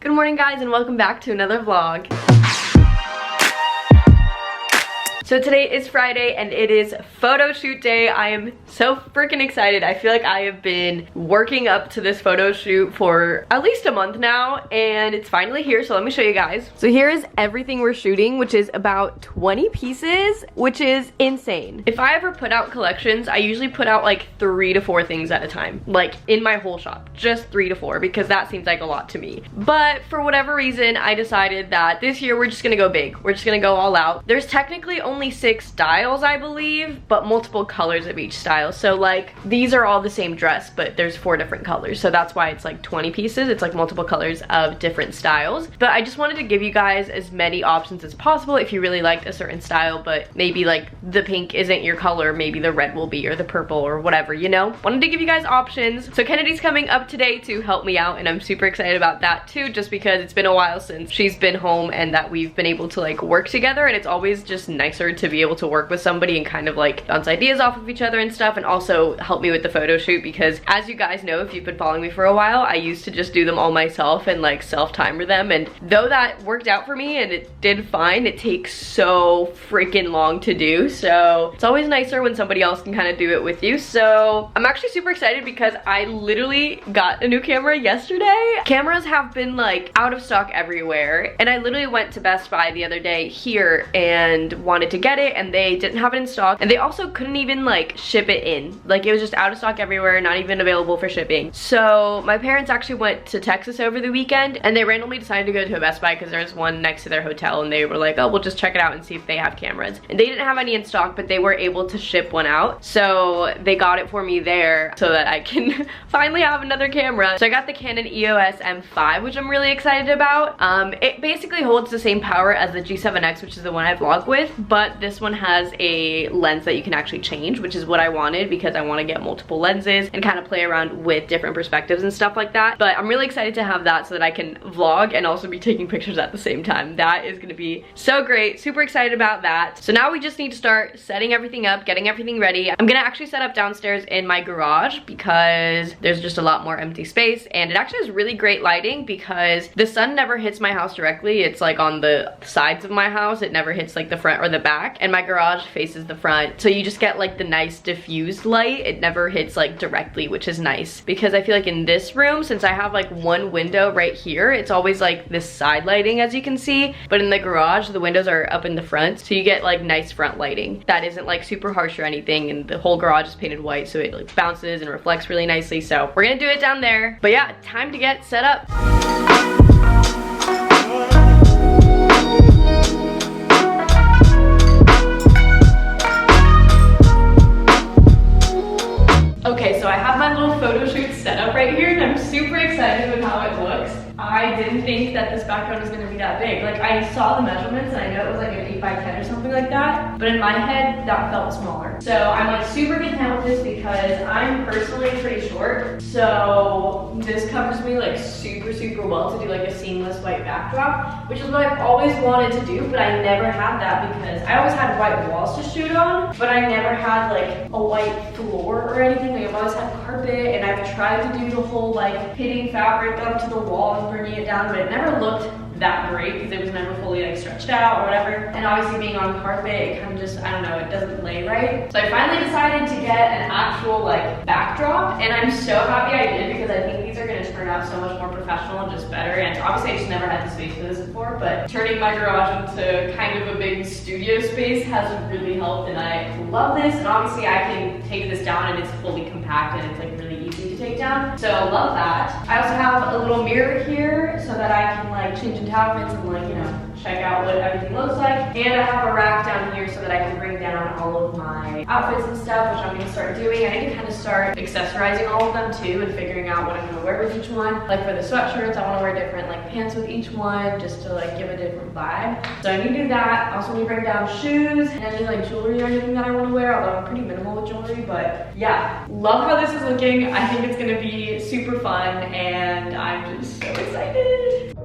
Good morning guys and welcome back to another vlog. So today is Friday and it is photo shoot day. I am so freaking excited. I feel like I have been working up to this photo shoot for at least a month now and it's finally here, so let me show you guys. So here is everything we're shooting, which is about 20 pieces, which is insane. If I ever put out collections, I usually put out like 3 to 4 things at a time, like in my whole shop, just 3 to 4, because that seems like a lot to me. But for whatever reason, I decided that this year we're just gonna go big. We're just gonna go all out. There's technically only 6 styles, I believe, but multiple colors of each style. So like these are all the same dress, but there's 4 different colors. So that's why it's like 20 pieces. It's like multiple colors of different styles. But I just wanted to give you guys as many options as possible if you really liked a certain style, but maybe like the pink isn't your color, maybe the red will be, or the purple, or whatever, you know? Wanted to give you guys options. So Kennedy's coming up today to help me out, and I'm super excited about that too, just because it's been a while since she's been home and that we've been able to like work together, and it's always just nicer to be able to work with somebody and kind of like bounce ideas off of each other and stuff, and also help me with the photo shoot, because as you guys know, if you've been following me for a while, I used to just do them all myself and like self-timer them, and though that worked out for me and it did fine, it takes so freaking long to do, so it's always nicer when somebody else can kind of do it with you. So I'm actually super excited because I literally got a new camera yesterday. Cameras have been like out of stock everywhere, and I literally went to Best Buy the other day here and wanted to get it, and they didn't have it in stock, and they also couldn't even like ship it in. Like it was just out of stock everywhere, not even available for shipping. So my parents actually went to Texas over the weekend, and they randomly decided to go to a Best Buy because there's one next to their hotel, and they were like, oh, we'll just check it out and see if they have cameras. And they didn't have any in stock, but they were able to ship one out, so they got it for me there so that I can finally have another camera. So I got the Canon EOS M5, which I'm really excited about. It basically holds the same power as the G7X, which is the one I vlog with, but this one has a lens that you can actually change, which is what I wanted because I want to get multiple lenses and kind of play around with different perspectives and stuff like that. But I'm really excited to have that so that I can vlog and also be taking pictures at the same time. That is going to be so great. Super excited about that. So now we just need to start setting everything up, getting everything ready. I'm gonna actually set up downstairs in my garage because there's just a lot more empty space, and it actually has really great lighting because the sun never hits my house directly. It's like on the sides of my house. It never hits like the front or the back, and my garage faces the front, so you just get like the nice diffused light. It never hits like directly, which is nice because I feel like in this room, since I have like one window right here, it's always like this side lighting, as you can see, but in the garage the windows are up in the front, so you get like nice front lighting that isn't like super harsh or anything, and the whole garage is painted white, so it like bounces and reflects really nicely. So we're gonna do it down there, but yeah, time to get set up. Okay, so I have my little photo shoot set up right here, and I'm super excited with how it looks. I didn't think that this background was going to be that big. Like, I saw the measurements and I know it was like an 8x10 or something like that, but in my head that felt smaller. So I'm like super content with this because I'm personally pretty short, so this covers me like super well to do like a seamless white backdrop, which is what I've always wanted to do, but I never had that because I always had white walls to shoot on, but I never had like a white floor or anything. Like, I've always had carpet, and I've tried to do the whole like pitting fabric up to the wall and bringing it down, but it never looked that great because it was never fully like stretched out or whatever. And obviously being on carpet, it kind of just, I don't know, it doesn't lay right. So I finally decided to get an actual like backdrop, and I'm so happy I did because I think these are going to turn out so much more professional and just better. And obviously I just never had the space for this before, but turning my garage into kind of a big studio space has really helped, and I love this. And obviously I can take this down and it's fully compact and it's like really easy to take down, so I love that. I also have a little mirror here so that I can like change into outfits and like, you know, check out what everything looks like. And I have a rack down here so that I can bring down all of my outfits and stuff, which I'm gonna start doing. I need to kind of start accessorizing all of them too and figuring out what I'm gonna wear with each one. Like for the sweatshirts, I wanna wear different like pants with each one just to like give a different vibe. So I need to do that. I also need to bring down shoes and any like jewelry or anything that I wanna wear, although I'm pretty minimal with jewelry, but yeah. Love how this is looking. I think it's gonna be super fun, and I'm just so excited.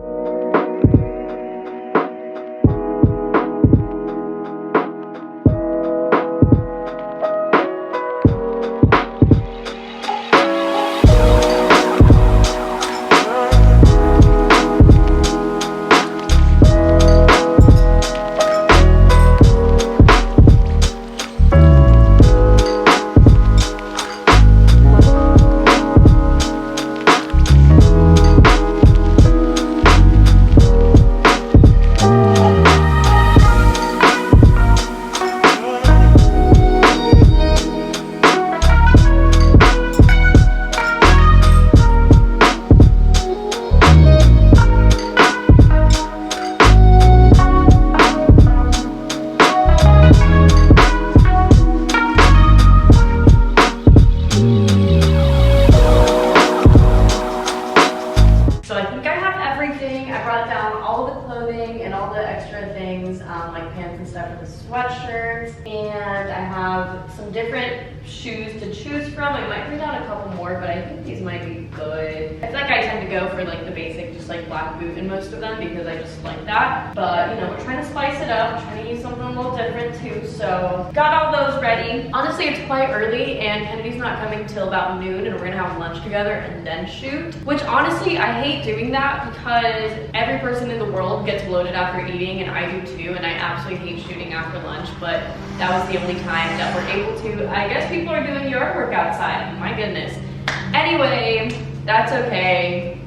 everything. I brought down all the clothing and all the extra things, like pants and stuff for the sweatshirts. And I have some different shoes to choose from. I might bring down a couple more, but I think these might be good. I feel like I tend to go for like the basic, just like black boot in most of them because I just like that. But you know, we're trying to spice it up, trying to use something a little different too. So got all those ready. Honestly, it's quite early and Kennedy's not coming till about noon, and we're gonna have lunch together and then shoot. Which honestly, I hate doing that because every person in the world gets bloated after eating, and I do too, and I absolutely hate shooting after lunch, but that was the only time that we're able to. I guess people are doing yard work outside, my goodness. Anyway, that's okay.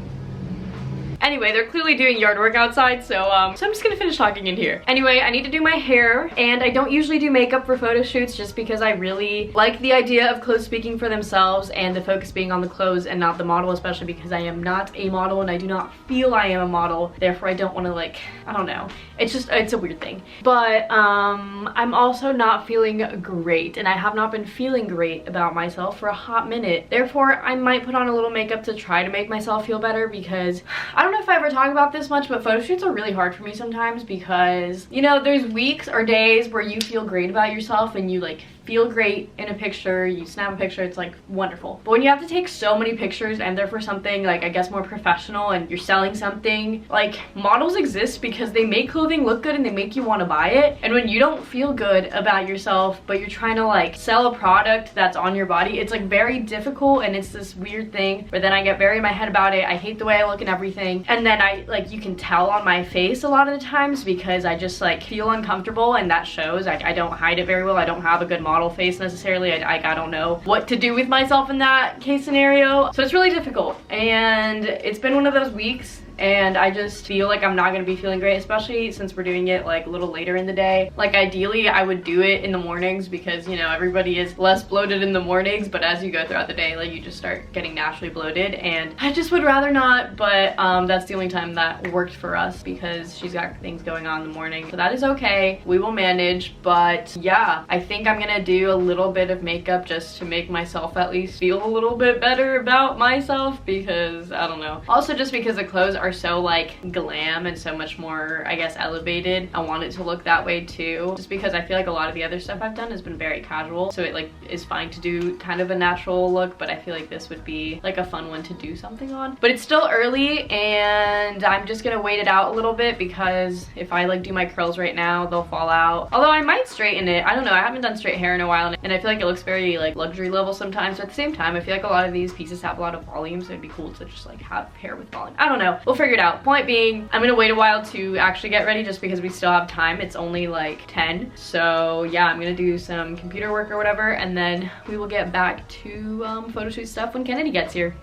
Anyway, they're clearly doing yard work outside, so I'm just gonna finish talking in here. Anyway, I need to do my hair, and I don't usually do makeup for photo shoots just because I really like the idea of clothes speaking for themselves and the focus being on the clothes and not the model, especially because I am not a model and I do not feel I am a model. Therefore, I don't want to, like, I don't know. It's a weird thing. But I'm also not feeling great, and I have not been feeling great about myself for a hot minute. Therefore, I might put on a little makeup to try to make myself feel better because I don't know if I ever talk about this much, but photo shoots are really hard for me sometimes because, you know, there's weeks or days where you feel great about yourself and you like feel great in a picture, you snap a picture, it's like wonderful. But when you have to take so many pictures and they're for something like, I guess, more professional and you're selling something, like, models exist because they make clothing look good and they make you want to buy it. And when you don't feel good about yourself but you're trying to like sell a product that's on your body, it's like very difficult, and it's this weird thing where then I get very in my head about it. I hate the way I look and everything, and then I like, you can tell on my face a lot of the times because I just like feel uncomfortable, and that shows. I don't hide it very well. I don't have a good model face necessarily. I don't know what to do with myself in that case scenario, so it's really difficult, and it's been one of those weeks and I just feel like I'm not gonna be feeling great, especially since we're doing it like a little later in the day. Like ideally I would do it in the mornings because, you know, everybody is less bloated in the mornings, but as you go throughout the day, like, you just start getting naturally bloated, and I just would rather not. But that's the only time that worked for us because she's got things going on in the morning, so that is okay. We will manage. But yeah, I think I'm gonna do a little bit of makeup just to make myself at least feel a little bit better about myself because I don't know. Also, just because the clothes are so like glam and so much more, I guess, elevated, I want it to look that way too, just because I feel like a lot of the other stuff I've done has been very casual, so it like is fine to do kind of a natural look, but I feel like this would be like a fun one to do something on. But it's still early and I'm just gonna wait it out a little bit because if I like do my curls right now, they'll fall out. Although I might straighten it. I don't know, I haven't done straight hair in a while, and I feel like it looks very like luxury level sometimes, but at the same time I feel like a lot of these pieces have a lot of volume, so it'd be cool to just like have hair with volume. I don't know, we'll figure it out. Point being, I'm gonna wait a while to actually get ready just because we still have time. It's only like 10, so yeah, I'm gonna do some computer work or whatever, and then we will get back to photo shoot stuff when Kennedy gets here.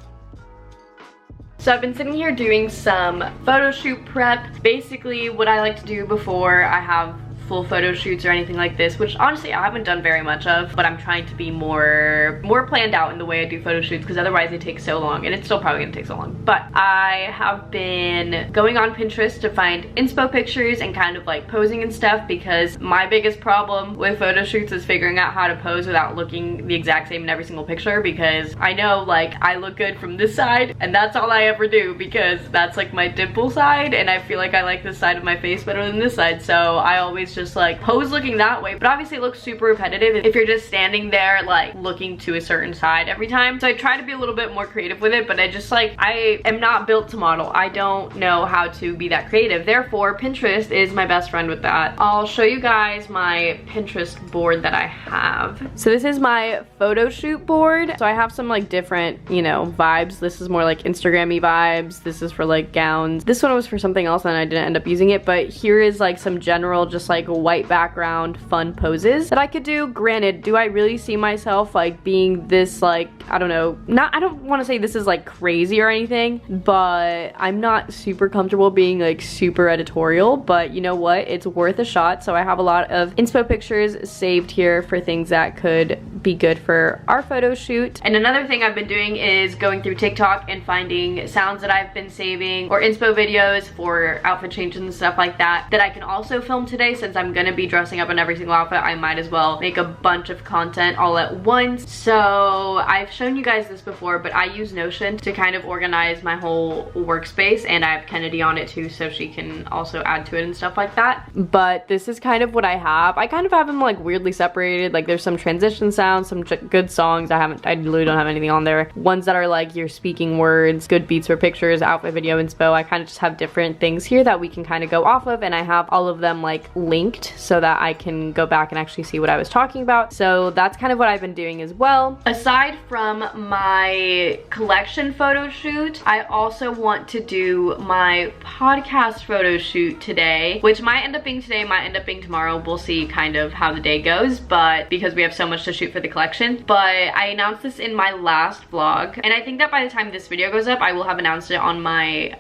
So I've been sitting here doing some photo shoot prep. Basically what I like to do before I have full photo shoots or anything like this, which honestly I haven't done very much of, but I'm trying to be more planned out in the way I do photo shoots because otherwise they take so long, and it's still probably gonna take so long. But I have been going on Pinterest to find inspo pictures and kind of like posing and stuff, because my biggest problem with photo shoots is figuring out how to pose without looking the exact same in every single picture, because I know like I look good from this side and that's all I ever do because that's like my dimple side, and I feel like I like this side of my face better than this side, so I always just like pose looking that way. But obviously it looks super repetitive if you're just standing there like looking to a certain side every time, so I try to be a little bit more creative with it, but I just like, I am not built to model. I don't know how to be that creative, therefore Pinterest is my best friend with that. I'll show you guys my Pinterest board that I have. So this is my photo shoot board. So I have some like different, you know, vibes. This is more like Instagram-y vibes. This is for like gowns. This one was for something else and I didn't end up using it, but here is like some general just like white background fun poses that I could do. Granted, do I really see myself like being this like, I don't know, I don't want to say this is like crazy or anything, but I'm not super comfortable being like super editorial, but you know what, it's worth a shot. So I have a lot of inspo pictures saved here for things that could be good for our photo shoot. And another thing I've been doing is going through TikTok and finding sounds that I've been saving or inspo videos for outfit changes and stuff like that I can also film today. Since I'm gonna be dressing up in every single outfit, I might as well make a bunch of content all at once. So I've shown you guys this before, but I use Notion to kind of organize my whole workspace, and I have Kennedy on it too, so she can also add to it and stuff like that. But this is kind of what I have. I kind of have them like weirdly separated. Like there's some transition sounds, some good songs. I literally don't have anything on there. Ones that are like your speaking words, good beats for pictures, outfit video inspo. I kind of just have different things here that we can kind of go off of, and I have all of them like linked so that I can go back and actually see what I was talking about. So that's kind of what I've been doing as well. Aside from my collection photo shoot, I also want to do my podcast photo shoot today, which might end up being today, might end up being tomorrow. We'll see kind of how the day goes, but because we have so much to shoot for the collection. But I announced this in my last vlog, and I think that by the time this video goes up, I will have announced it on my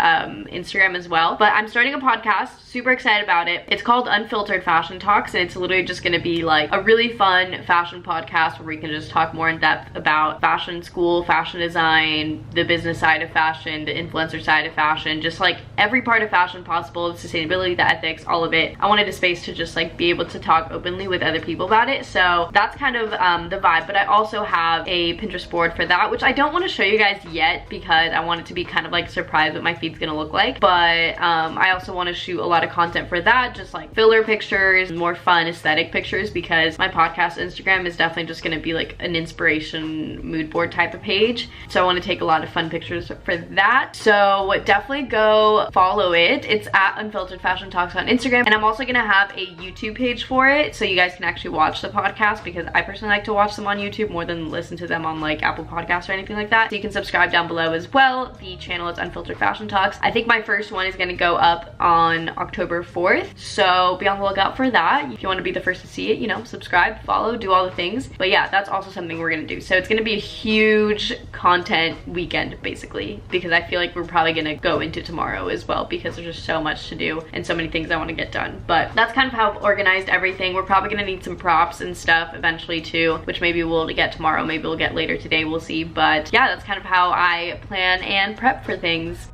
Instagram as well. But I'm starting a podcast, super excited about it. It's called Unfiltered Fashion Talks, and it's literally just gonna be like a really fun fashion podcast where we can just talk more in depth about fashion school, fashion design, the business side of fashion, the influencer side of fashion, just like every part of fashion possible, the sustainability, the ethics, all of it. I wanted a space to just like be able to talk openly with other people about it. So that's kind of the vibe. But I also have a Pinterest board for that, which I don't want to show you guys yet because I want it to be kind of like surprised what my feed's gonna look like. But I also want to shoot a lot of content for that, just like filler pictures, more fun aesthetic pictures, because my podcast Instagram is definitely just gonna be like an inspiration mood board type of page. So I want to take a lot of fun pictures for that. So definitely go follow it. It's at Unfiltered Fashion Talks on Instagram, and I'm also gonna have a YouTube page for it, so you guys can actually watch the podcast, because I personally like to watch them on YouTube more than listen to them on like Apple Podcasts or anything like that. So you can subscribe down below as well. The channel is Unfiltered Fashion Talks. I think my first one is gonna go up on October 4th, so be on the lookout for that. If you want to be the first to see it, you know, subscribe, follow, do all the things. But yeah, that's also something we're gonna do. So it's gonna be a huge content weekend basically, because I feel like we're probably gonna go into tomorrow as well, because there's just so much to do and so many things I want to get done. But that's kind of how I've organized everything. We're probably gonna need some props and stuff eventually too, which maybe we'll get tomorrow, maybe we'll get later today, we'll see. But yeah, that's kind of how I plan and prep for things.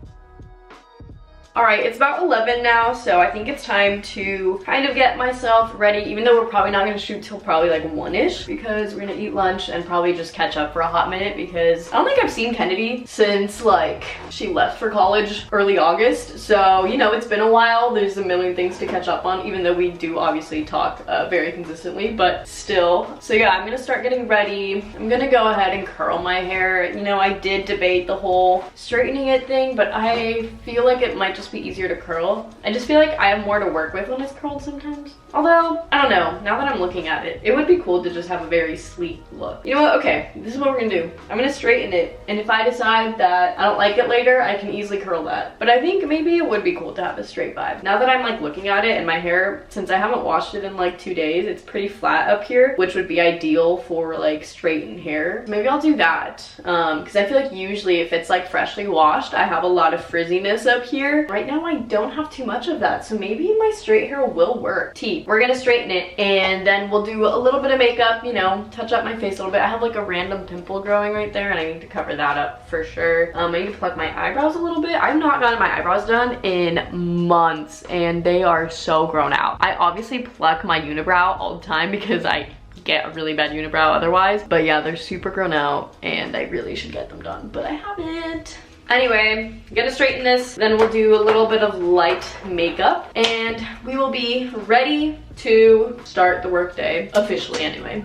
Alright, it's about 11 now, so I think it's time to kind of get myself ready, even though we're probably not going to shoot till probably like 1-ish, because we're going to eat lunch and probably just catch up for a hot minute, because I don't think I've seen Kennedy since like she left for college early August. So, you know, it's been a while. There's a million things to catch up on, even though we do obviously talk very consistently, but still. So yeah, I'm going to start getting ready. I'm going to go ahead and curl my hair. You know, I did debate the whole straightening it thing, but I feel like it might just be easier to curl. I just feel like I have more to work with when it's curled sometimes. Although, I don't know, now that I'm looking at it, it would be cool to just have a very sleek look. You know what, okay, this is what we're gonna do. I'm gonna straighten it, and if I decide that I don't like it later, I can easily curl that. But I think maybe it would be cool to have a straight vibe. Now that I'm like looking at it, and my hair, since I haven't washed it in like 2 days, it's pretty flat up here, which would be ideal for like straightened hair. Maybe I'll do that, because I feel like usually if it's like freshly washed, I have a lot of frizziness up here. Right now I don't have too much of that, so maybe my straight hair will work. We're gonna straighten it, and then we'll do a little bit of makeup, you know, touch up my face a little bit. I have like a random pimple growing right there, and I need to cover that up for sure. I need to pluck my eyebrows a little bit. I've not gotten my eyebrows done in months, and they are so grown out. I obviously pluck my unibrow all the time because I get a really bad unibrow otherwise, but yeah, they're super grown out, and I really should get them done, but I haven't. Anyway, I'm gonna straighten this, then we'll do a little bit of light makeup, and we will be ready to start the workday, officially anyway.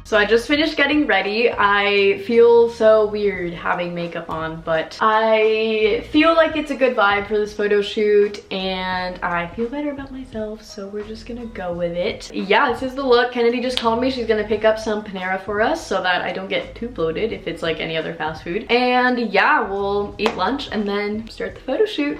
So I just finished getting ready. I feel so weird having makeup on, but I feel like it's a good vibe for this photo shoot, and I feel better about myself, so we're just gonna go with it. Yeah, this is the look. Kennedy just called me. She's gonna pick up some Panera for us so that I don't get too bloated if it's like any other fast food. And yeah, we'll eat lunch and then start the photo shoot.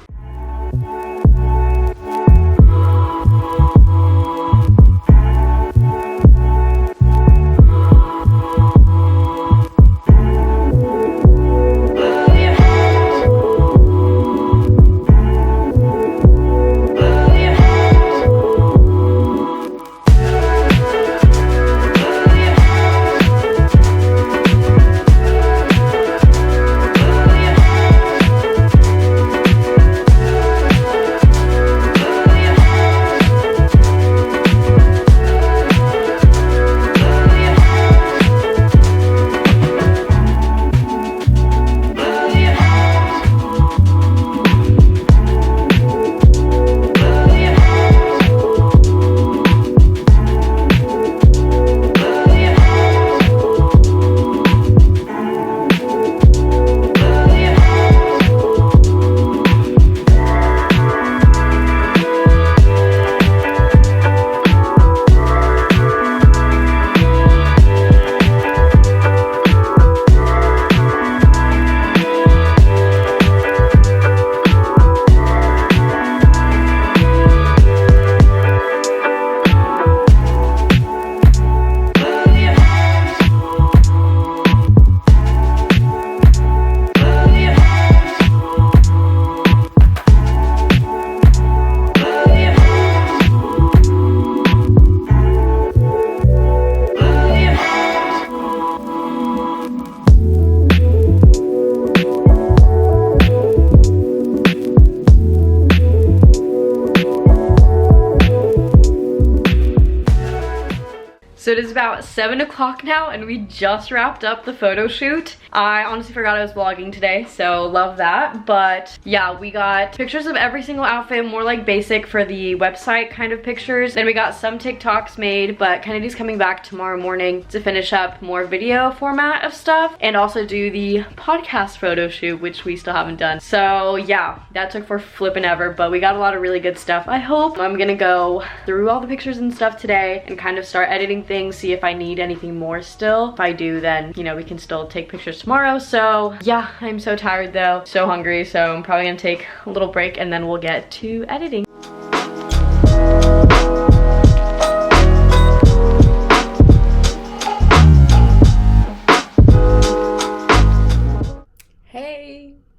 So it is about 7 o'clock now and we just wrapped up the photo shoot. I honestly forgot I was vlogging today, so love that. But yeah, we got pictures of every single outfit, more like basic for the website kind of pictures. Then we got some TikToks made, but Kennedy's coming back tomorrow morning to finish up more video format of stuff and also do the podcast photo shoot, which we still haven't done. So yeah, that took for flipping ever, but we got a lot of really good stuff. I hope. I'm gonna go through all the pictures and stuff today and kind of start editing things, see if I need anything more still. If I do, then, you know, we can still take pictures tomorrow. So yeah, I'm so tired though, so hungry, so I'm probably gonna take a little break and then we'll get to editing.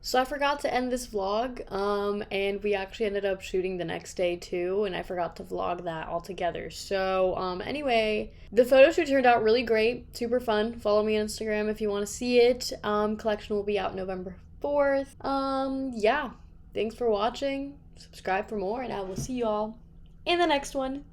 So I forgot to end this vlog, and we actually ended up shooting the next day too, and I forgot to vlog that all together. So anyway, the photo shoot turned out really great, super fun. Follow me on Instagram if you want to see it. Collection will be out November 4th. Yeah, thanks for watching. Subscribe for more, and I will see you all in the next one.